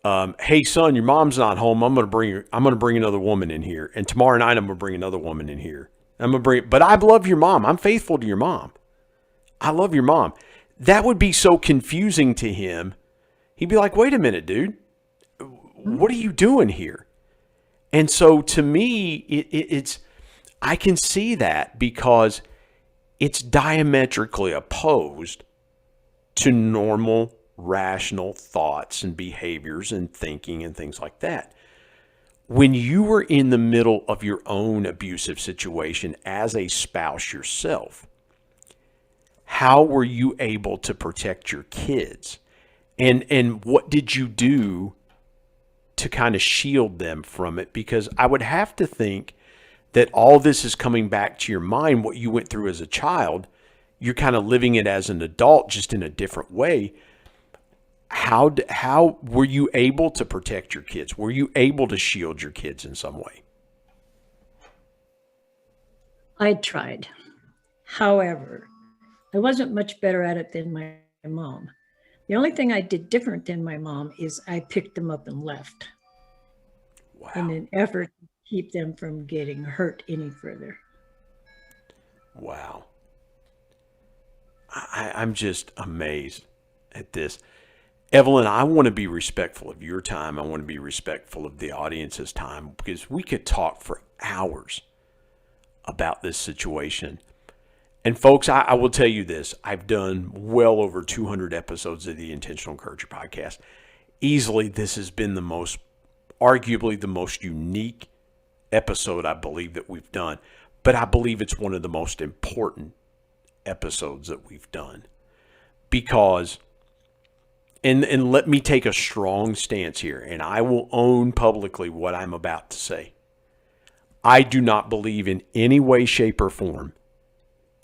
hey son, your mom's not home. I'm going to bring another woman in here. And tomorrow night I'm going to bring another woman in here. But I love your mom. I'm faithful to your mom. I love your mom. That would be so confusing to him. He'd be like, wait a minute, dude. What are you doing here? And so to me, it's I can see that because it's diametrically opposed to normal, rational thoughts and behaviors and thinking and things like that. When you were in the middle of your own abusive situation as a spouse yourself, how were you able to protect your kids? And what did you do to kind of shield them from it? Because I would have to think that all this is coming back to your mind, what you went through as a child. You're kind of living it as an adult, just in a different way. How were you able to protect your kids? Were you able to shield your kids in some way?
I tried. However, I wasn't much better at it than my mom. The only thing I did different than my mom is I picked them up and left.
Wow.
In an effort to keep them from getting hurt any further.
Wow. I'm just amazed at this. Evelyn, I want to be respectful of your time. I want to be respectful of the audience's time, because we could talk for hours about this situation. And folks, I will tell you this. I've done well over 200 episodes of the Intentional Encourager podcast. Easily, this has been arguably the most unique episode I believe that we've done. But I believe it's one of the most important episodes that we've done. Because, and let me take a strong stance here, and I will own publicly what I'm about to say. I do not believe in any way, shape, or form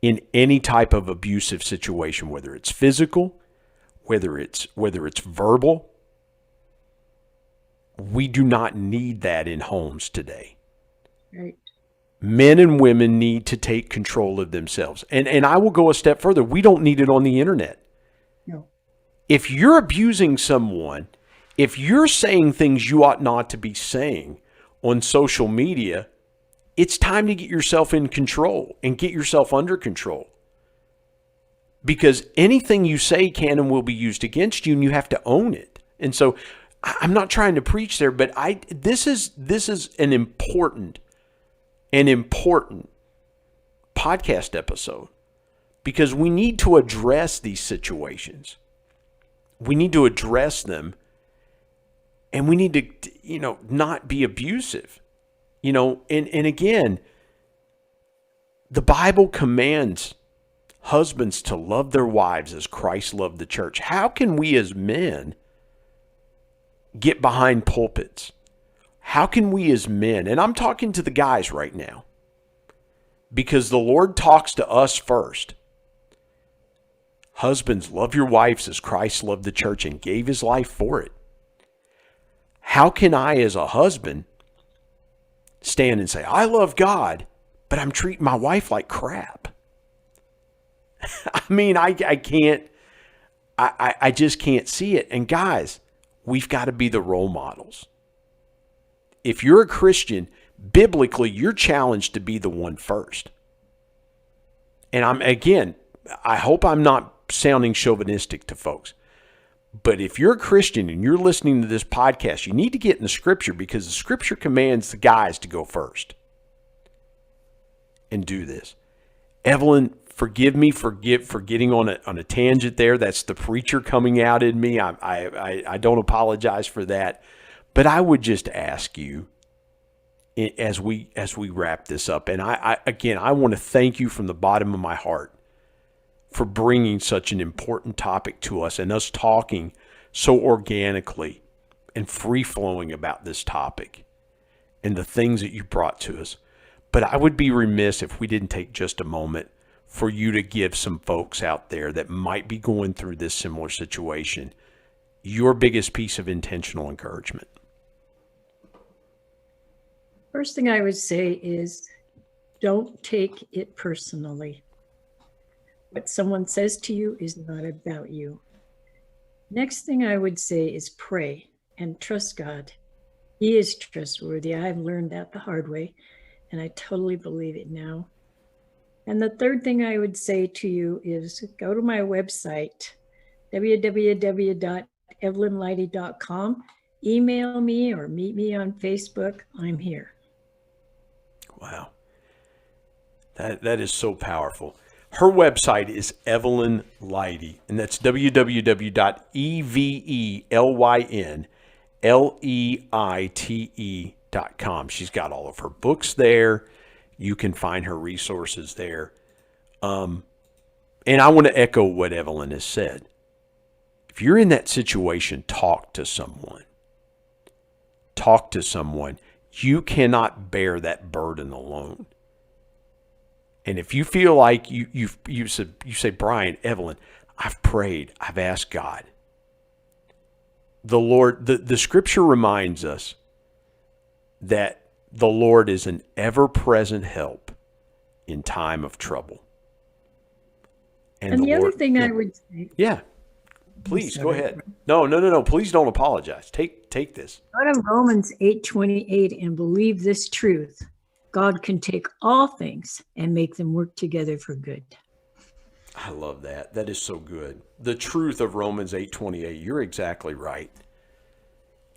in any type of abusive situation, whether it's physical, whether it's verbal. We do not need that in homes today.
Right.
Men and women need to take control of themselves. And I will go a step further. We don't need it on the internet.
No.
If you're abusing someone, if you're saying things you ought not to be saying on social media, it's time to get yourself in control and get yourself under control. Because anything you say can and will be used against you, and you have to own it. And so I'm not trying to preach there, but this is an important podcast episode, because we need to address these situations. We need to address them, and we need to, not be abusive. And again, the Bible commands husbands to love their wives as Christ loved the church. How can we as men get behind pulpits? How can we as men, and I'm talking to the guys right now, because the Lord talks to us first. Husbands, love your wives as Christ loved the church and gave his life for it. How can I, as a husband, stand and say, I love God, but I'm treating my wife like crap? I mean, I can't, I just can't see it. And guys, we've got to be the role models. If you're a Christian, biblically, you're challenged to be the one first. And I hope I'm not sounding chauvinistic to folks, but if you're a Christian and you're listening to this podcast, you need to get in the scripture, because the scripture commands the guys to go first and do this. Evelyn, forgive me for getting on a tangent there. That's the preacher coming out in me. I don't apologize for that. But I would just ask you, as we wrap this up, and I want to thank you from the bottom of my heart for bringing such an important topic to us and us talking so organically and free-flowing about this topic and the things that you brought to us. But I would be remiss if we didn't take just a moment for you to give some folks out there that might be going through this similar situation your biggest piece of intentional encouragement.
First thing I would say is don't take it personally. What someone says to you is not about you. Next thing I would say is pray and trust God. He is trustworthy. I've learned that the hard way, and I totally believe it now. And the third thing I would say to you is go to my website, www.evelynleite.com. Email me or meet me on Facebook. I'm here.
Wow. That is so powerful. Her website is Evelyn Leite, and that's www.evelynleite.com. She's got all of her books there. You can find her resources there. And I want to echo what Evelyn has said. If you're in that situation, talk to someone. Talk to someone. You cannot bear that burden alone. And if you feel like you say, Brian, Evelyn, I've prayed, I've asked God. The Lord, the scripture reminds us that the Lord is an ever-present help in time of trouble.
And the other thing I would say.
Yeah. Please go ahead. No. Please don't apologize. Take this.
Out of Romans 8:28, and believe this truth. God can take all things and make them work together for good.
I love that. That is so good. The truth of Romans 8:28. You're exactly right.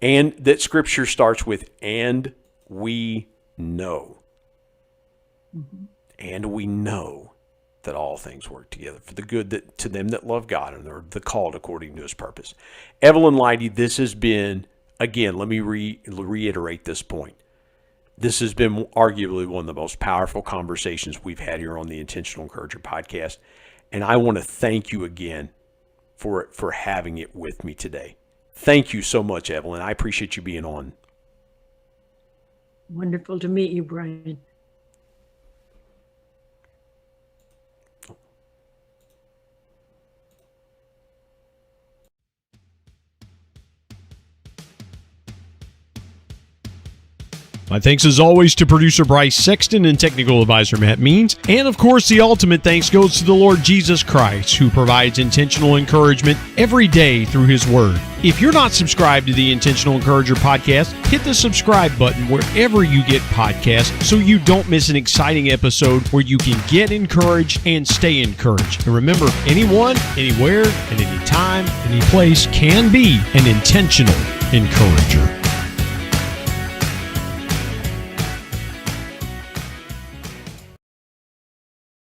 And that scripture starts with, and we know. Mm-hmm. And we know that all things work together for the good that to them that love God and are the called according to his purpose. Evelyn Leite, this has been, again, let me reiterate this point. This has been arguably one of the most powerful conversations we've had here on the Intentional Encourager podcast. And I want to thank you again for having it with me today. Thank you so much, Evelyn. I appreciate you being on.
Wonderful to meet you, Brian.
My thanks as always to producer Bryce Sexton and technical advisor Matt Means. And of course, the ultimate thanks goes to the Lord Jesus Christ, who provides intentional encouragement every day through his word. If you're not subscribed to the Intentional Encourager podcast, hit the subscribe button wherever you get podcasts so you don't miss an exciting episode where you can get encouraged and stay encouraged. And remember, anyone, anywhere, at any time, any place can be an intentional encourager.